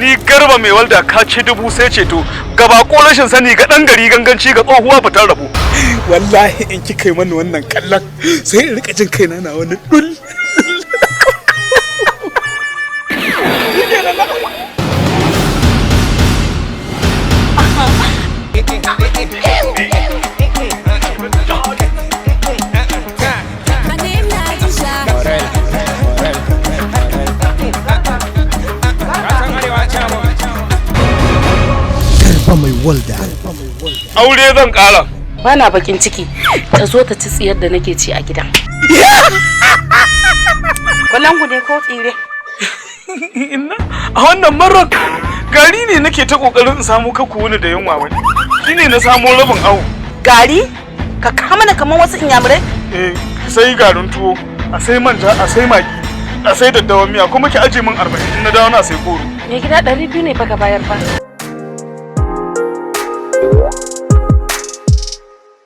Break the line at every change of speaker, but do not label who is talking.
ni Garba mai walda ka ci dubu sai ceto gaba ko rashin sani ga dan gari ganganci ga tsohuwa fitar rabu.
Wallahi in kika yi mani wannan kallon sai in rika jin kaina na wani dul.
Mai walda.
Aure zan kara.
Bana bakin ciki ta zo ta ci tsiyar da nake ci a gidan. Balangu ne ko tsire?
Inna a wannan marar gari ne nake ta kokarin in samu kaku wani da yunwa wani. Shine na samu rabin awo.
Gari? Ka kama na kaman wasu inyamurai?
Sai garin tuwo, a sai manja, a sai magi, a sai daddawan miya kuma ki aje min 40 in na dawo na sai goro.
Me gida 200 ne fa ka bayar fa.